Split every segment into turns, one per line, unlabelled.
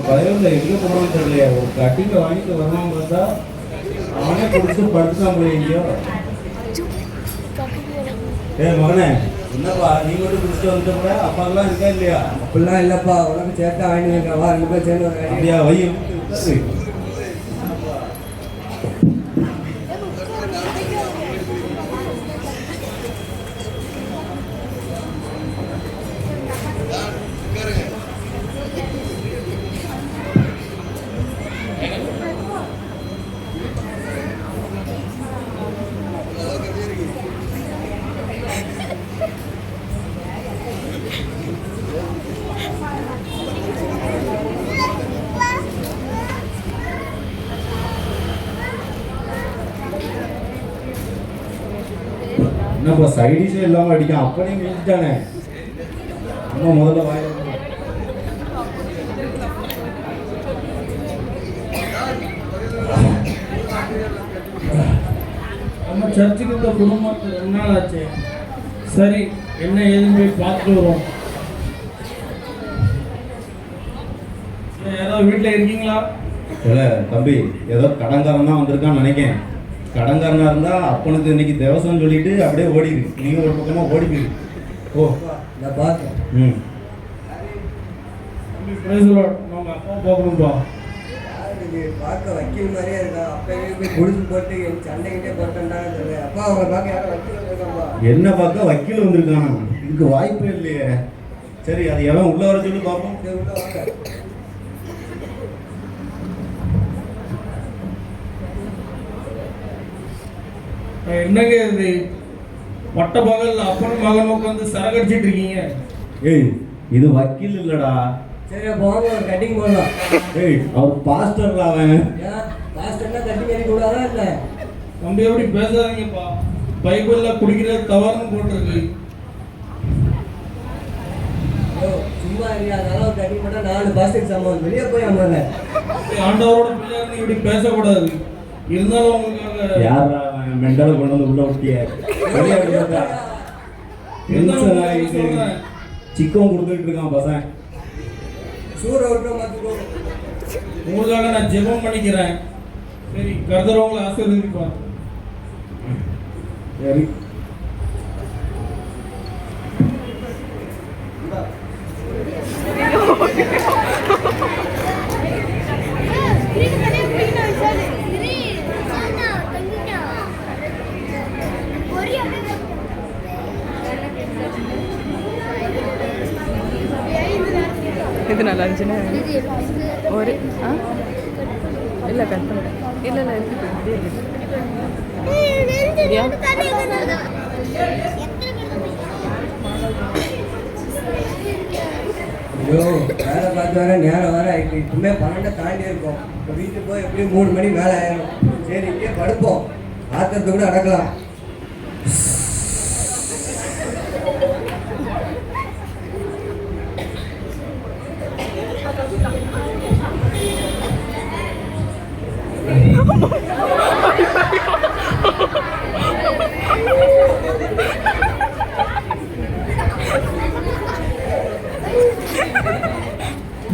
பயம்ல எங்கே போகணும்னு தெரியலையா? ஒரு கட்டிங்க வாங்கிட்டு வரணும் பார்த்தா அவனே குடிச்சு படுத்துதான் போய் எங்கேயோ. மகனே, என்னப்பா நீ மட்டும் குடிச்சு வந்துட்ட? அப்பாக்கெல்லாம் இருக்கா இல்லையா?
அப்படிலாம் இல்லைப்பா, உனக்கு சேர்த்தா வாங்கி வைக்க வா, 2 பேர் சேர்ந்து ஒரு
அப்படியா? வை. என்னப்பா சைடிஷே இல்லாமல் அடிக்கான்? அப்படியே மிஞ்சிட்டானே. இன்னும் முதல்ல வாயில
நம்ம சர்ச்சுக்கு இந்த குடும்பத்தை 2 நாள் ஆச்சு. சரி, என்ன ஏதுன்னு போய் பார்த்துட்டு வருவோம். ஏதோ வீட்டில் இருக்கீங்களா?
இல்லை தம்பி, ஏதோ கடன்காரன் தான் வந்திருக்கான்னு நினைக்கிறேன். கடன்காரனாக இருந்தால் அப்பனுக்கு இன்னைக்கு தேவசம் சொல்லிட்டு அப்படியே ஓடிடு. நீங்கள் ஒரு பக்கமாக ஓடிப்பிடு. ஓ
நான் பார்த்தேன்.
ம்
உங்கள் அப்பா போகணும்பா.
பார்க்க வக்கீல் மாதிரியே இருக்கா. அப்பவே போய் குடிச்சு போட்டு என் சண்டைக்கிட்டே போட்டேன்டான்னு சொல்லுவேன். அப்பா அவங்களை பார்க்க யாரும் வக்கீல் வந்திருக்காப்பா.
என்ன பார்க்க வக்கீல் வந்திருக்கானா? இதுக்கு வாய்ப்பே இல்லையே. சரி, அது எவன் உள்ள வர சொல்லி பார்ப்போம்.
உள்ள வாங்க.
என்னங்க இது பட்ட பகல் அப்பனும் மகன் உட்காந்து சரகடிச்சிட்டு இருக்கீங்க?
ஏய், இது வக்கீல் இல்லடா.
சரி போங்க, ஒரு கட்டிங் போடலாம்.
ஏய், அவர் பாஸ்டர்ல. அவன்
பாஸ்டர்னா கட்டிங் அடி கூடாதா இல்லை?
தம்பி எப்படி பேசாதீங்கப்பா. பைபிள்ல குடிக்கிறது தவறுன்னு போட்டிருக்கு.
சும்மா இல்லையா? அதனால ஒரு கட்டிங் போட்டால் 4 பாஸ்டர் சம்பவம் வெளியே போய் அம்மாங்க.
ஆண்டவரோட பிள்ளைங்க இப்படி பேசக்கூடாது. இருந்தாலும் உங்களுக்கு
யாரா மெண்டலை கொண்டு வந்து உள்ள விட்டிய? சிக்கம் கொடுத்துட்டு இருக்கான் பசங்க.
சூற விட்டு மாற்றிக்கோ.
உங்களுக்காக நான் ஜெபம் பண்ணிக்கிறேன். சரி, கருதுறவங்களை ஆசீர்வதிப்பா.
சரி,
இது நல்லா இருந்துச்சுன்னா ஒரு இல்லை கட் பண்ணுறேன். இல்லை இல்லை இருக்குது
ஐயோ, வேலை பார்த்து வர நேரம் வர இப்பவுமே 12 தாண்டி இருக்கும். இப்போ வீட்டுக்கு போய் எப்படியும் 3 மணி மேலே ஆயிடும். சரி, இங்கே படுப்போம். ஆத்திரத்தை கூட அடக்கலாம்.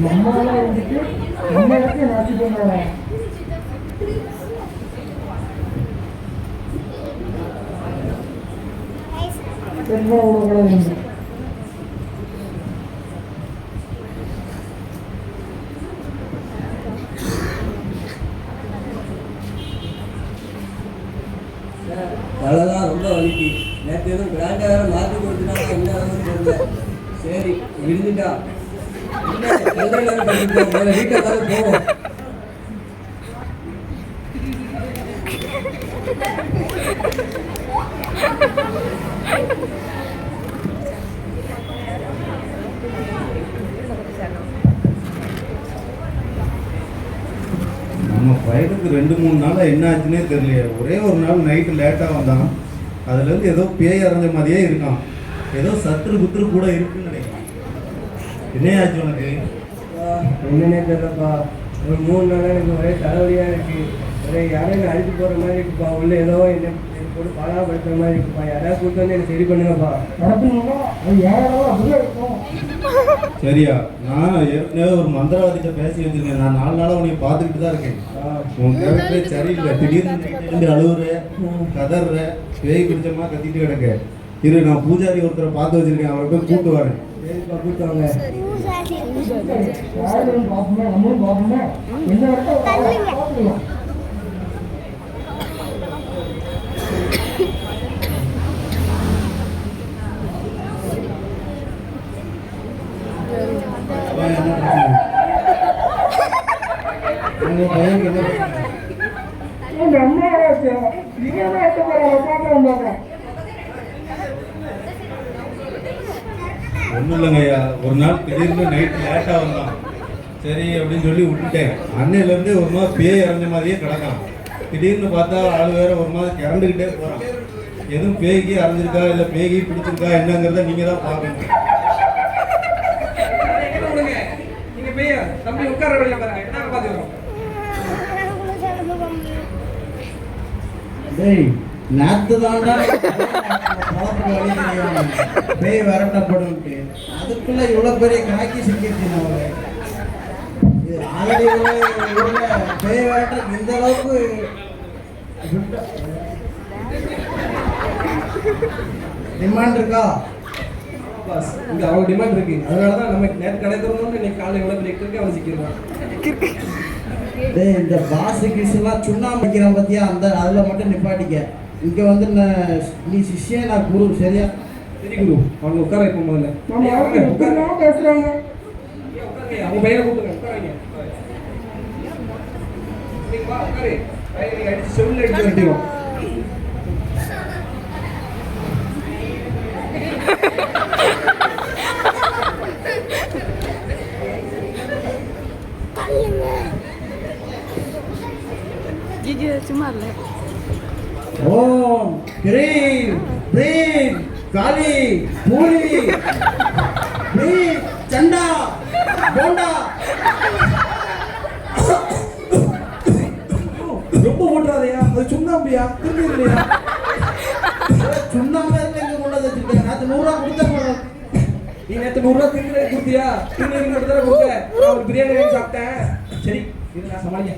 நம்மளால வந்துட்டு நம்ம இடத்துல நாட்டி போனாங்க. கூட வேண்டும்.
தலைதான் ரொம்ப வலிக்கு. நேற்று எதுவும் கிராண்டாக வேற மாற்றி கொடுத்துட்டாங்க. என்ன ஆகுதுன்னு தெரியல. சரி, இருந்துட்டா வீட்டை தான் போவோம்.
நம்ம பையனுக்கு 2-3 நாளாக என்ன ஆச்சுன்னே தெரியலையே. ஒரே ஒரு நாள் நைட்டு லேட்டாக வந்தான். அதுலேருந்து ஏதோ பேய் அரைஞ்ச மாதிரியே இருக்கான். ஏதோ சத்துரு குத்துரு கூட இருக்குன்னு நினைக்கிறேன். என்ன ஆச்சு உனக்கு?
என்னன்னே தெரியலப்பா. ஒரு 3 நாளாக எனக்கு ஒரே தலைவலியாக இருக்குது. ஒரே யாரையும் அழைத்து போகிற மாதிரி இருக்குப்பா. உள்ள ஏதோ என்ன போட்டு பாலா படுத்துற மாதிரி இருக்குப்பா. யாராவது கூப்பிட்டு வந்து எனக்கு சரி பண்ணுங்கப்பா.
நடத்துனீங்களா அது யாராவது அப்படியே இருக்கும்.
சரியா, நான் ஏற்கனவே ஒரு மந்திரவாதிட்ட பேசி வச்சிருக்கேன். நான் 4 நாளாக உன்னை பார்த்துக்கிட்டு தான் இருக்கேன். உன் கேரக்டரே சரியில்லை. திடீர்னு அழுவுற, கதற, பேய் பிடிச்சமா கத்திட்டு கிடக்க. இரு, நான் பூஜாரி ஒருத்தரை பார்த்து வச்சிருக்கேன். அவரை போய் கூப்பிட்டு வரேன்.
சரிப்பா, கூப்பிட்டு வாங்க.
யாரும் பார்ப்போமே, நம்மளும் பார்ப்போமே. எந்த இடத்துல பார்த்துக்கலாம்.
உங்க பையனுக்கு என்ன பிரச்சனை?
இந்த அம்மாவாச்சு இவன் பார்க்க வந்தாங்க.
ஒன்றும் இல்லைங்க ஐயா, ஒரு நாள் திடீர்னு நைட்டு லேட்டாக வந்தான். சரி அப்படின்னு சொல்லி விட்டுட்டேன். அன்னையிலேருந்து ஒரு மாதிரி பேய் இறஞ்ச மாதிரியே கிடக்கான். திடீர்னு பார்த்தா ஆள் வேற ஒரு மாதிரி கிறண்டுக்கிட்டே போகிறான். எதுவும் பேய்க்கு அரைஞ்சிருக்கா இல்லை பேய்க்கு பிடிச்சிருக்கா என்னங்கிறத நீங்கள் தான் பார்க்கணும்.
நீங்க போய் தம்பி உட்கார வழியா பாருங்க, என்ன பாத்துக்கிறோம்.
டேய், நேற்று தான்டா பேய் விரட்டப்படும்ட்டு, அதுக்குள்ள இவ்வளோ பெரிய காக்கி சிக்கிடுச்சு. ஆல்ரெடி பேய் விரட்ட இந்த அளவுக்கு டிமாண்ட் இருக்கா?
பாஸ், இங்க அவங்க டிமாண்ட் இருக்கு. அதனால தான் நமக்கு நேற்று கடை திறந்தோம்னு இன்னைக்கு காலை எவ்வளோ பெரிய கிரிக்கெட் அவன் சிக்கிடுவான்.
டேய், இந்த பாசு கிஸ்லாம் சுண்ணாம்பு வைக்கிறான் பார்த்தியா, அந்த அதில் மட்டும் நிப்பாட்டிக்க. இங்கே வந்து நீ சிஷ்யன், நான் குரு. சரியா?
சரி குரு, அவங்க உட்கார வைப்போம் முதல்ல.
நம்ம யாருக்கு எப்படிலாம் பேசுறாங்க.
அவங்க பையனை கூப்பிடுங்க, உட்காருங்க. நீங்க வா, உட்காரு. பையனை அடிச்சு செவில அடிச்சு வரட்டிடும்.
சும்மா இல்லை.
ஓம் கிரீம் பிரீம் காளி பூரி பிரீம் சண்டா போண்டா.
ரொம்ப ஓட்டுறாதையா, அது சுண்ணாம்பியா, திரும்பி இல்லையா?
சுண்ணாம்பு எங்க கொண்டு வந்து வச்சிருக்கேன். நேற்று 100 ரூபா கொடுத்தேன்.
நீ நேற்று 100 ரூபா திரும்பி கொடுத்தியா? திரும்பி மட்டும் தானே கொடுத்த. நான் ஒரு பிரியாணி வாங்கி சாப்பிட்டேன். சரி, இது நான் சமாளிக்க.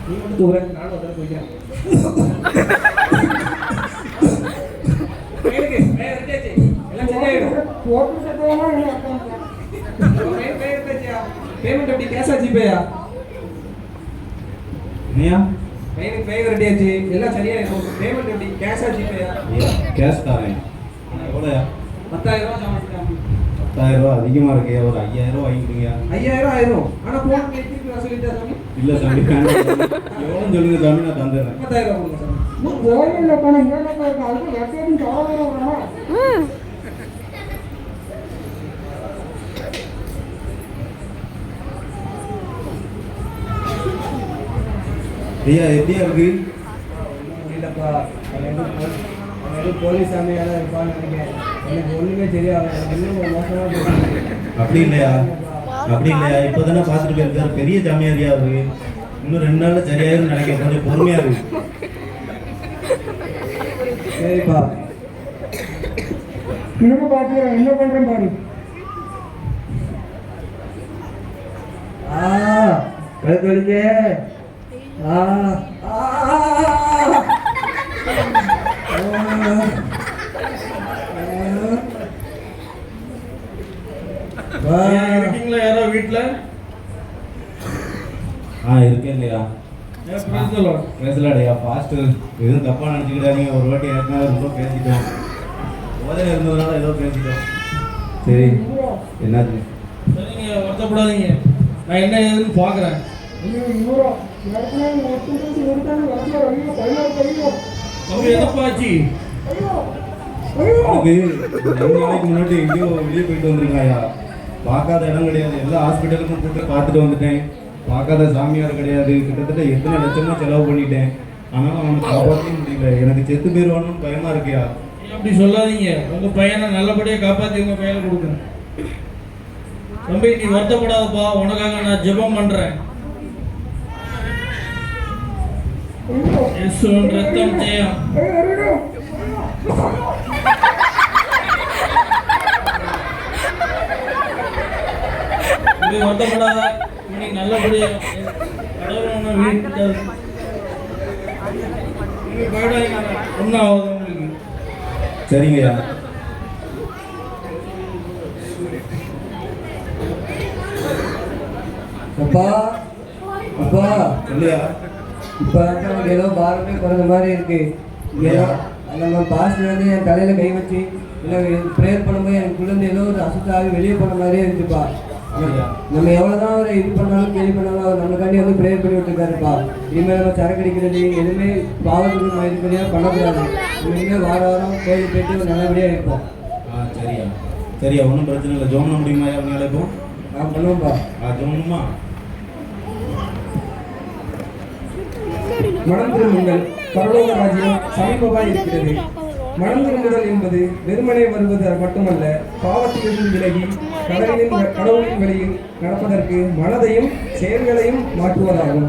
நீ மட்டும் தூக்குறேன், நானும் ஒரு தடவை போய்க்கிறேன். எனக்கு வேற எடுத்தாச்சு, எல்லாம் சரியாயிடும்.
போட்டு சட்டமா என்ன அர்த்தம்?
பேமெண்ட் எப்படி, கேஷா ஜிபேயா?
நீயா
பையனுக்கு பே ரெடியாச்சு, எல்லாம் சரியாயிடும். பேமெண்ட் எப்படி, கேஷா ஜிபேயா?
கேஷ் தரேன். எவ்வளோயா?
10,000 ரூபா சமாளிச்சிட்டாங்க.
10,000 ரூபா அதிகமாக இருக்கே. ஒரு 5,000 ரூபா வாங்கிக்கிறீங்க.
5,000 ஆயிரும். ஆனா போன் திருப்பி நான் சொல்லிட்டேன் சாமி.
இல்லை சாமி, எவ்வளோன்னு சொல்லுங்க சாமி, நான் தந்துடுறேன்.
10,000 ரூபா கொடுங்க சாமி.
கோயிலில் போன ஏழை அதுக்கு வெக்கையும் தவறாக
ஐயா, எப்படியா இருக்கு?
இல்லைப்பா, போலீஸ் சாமியால இருப்பான்னு நினைக்கிறேன். எனக்கு ஒண்ணுமே தெரியாது. எனக்கு இன்னும் மோசமா போயிருக்கு.
அப்படி இல்லையா? அப்படி இல்லையா? இப்போதானே பார்த்துட்டு போயிருக்காரு. பெரிய ஜாமியாரியா அவரு. இன்னும் 2 நாள்ல சரியாயிரும் நினைக்கிறேன். கொஞ்சம் பொறுமையா இருக்கு.
சரிப்பா,
இன்னும் பார்த்துக்கிறேன். என்ன பண்றேன் பாரு.
கழுத்து வலிக்கு.
இருக்கீங்களா யாரோ வீட்டுல?
இருக்கேன் இல்லையா? பேசலாடையா பாஸ்டர், எதுவும் தப்பா நினச்சிக்கிட்டாங்க. ஒரு வாட்டி ஏற்கனவே ரொம்ப பேசிட்டோம். போதையில் இருந்ததுனால ஏதோ பேசிட்டோம். சரி, என்னாச்சு?
சரிங்க, வருத்தப்படாதீங்க. நான் என்ன ஏதுன்னு பார்க்குறேன். தம்பி எதப்பாச்சு?
அவனுக்கு 2 நாளைக்கு முன்னாடி எங்கேயோ வெளியே போயிட்டு வந்திருக்காயா. பார்க்காத இடம் கிடையாது. எல்லா ஹாஸ்பிட்டலுக்கும் கூப்பிட்டு பார்த்துட்டு வந்துட்டேன். பார்க்காத சாமியார் கிடையாது. கிட்டத்தட்ட எத்தனை லட்சமா செலவு பண்ணிட்டேன். ஆனாலும் அவனை காப்பாற்ற முடியல. எனக்கு செத்து போயிடுவான்னு பயமா இருக்கியா?
அப்படி சொல்லாதீங்க. உங்க பையனை நல்லபடியாக காப்பாற்றி உங்க கையில கொடுக்குறேன். தம்பி, நீ வருத்தப்படாதப்பா. உனக்காக நான் ஜெபம் பண்றேன். இயேசுவின் ரத்தம் ஜெயம். இப்படி வருத்தப்படாத, இன்னைக்கு நல்லபடியா கடவுள் ஒன்று வீட்டு ஒன்றும் ஆகுது உங்களுக்கு.
சரிங்கய்யா.
அப்பா அப்பா
இல்லையா?
இப்போ நமக்கு ஏதோ பாரமே குறைஞ்ச மாதிரி இருக்கு. ஏதோ நம்ம பாஸ்டர் வந்து என் தலையில கை வச்சு இல்லை ப்ரேயர் பண்ணும்போது எனக்குள்ளேருந்து ஏதோ ஒரு அசுத்தாகி வெளியே போன மாதிரியே இருந்துப்பா. நம்ம எவ்வளோதான் அவரை இது பண்ணாலும் கேள்வி பண்ணாலும் அவர் நம்மளுக்காண்டி வந்து ப்ரேயர் பண்ணி விட்டுருக்காருப்பா. இனிமேல் நம்ம சரக்கு அடிக்கிறது எதுவுமே பாவத்துக்கு நம்ம இது பண்ணியாக பண்ணக்கூடாது. நம்ம இனிமேல் வாரம் கோயில் போயிட்டு நல்லபடியாக இருப்போம்.
சரியா சரியா, ஒன்றும் பிரச்சனை இல்லை. ஜோம் பண்ண முடியுமா அவங்களால? இப்போ
நான் பண்ணுவோம்ப்பா.
ஜோம்மா.
மனம் திரும்புங்கள், பரலோக ராஜ்யம் சமீபமாய் இருக்கிறது. மனம் திரும்புதல் என்பது வெறுமனே வருவது மட்டுமல்ல, பாவத்திலிருந்து விலகி கடவுளின் வழியில் நடப்பதற்கு மனதையும் செயல்களையும் மாற்றுவதாகும்.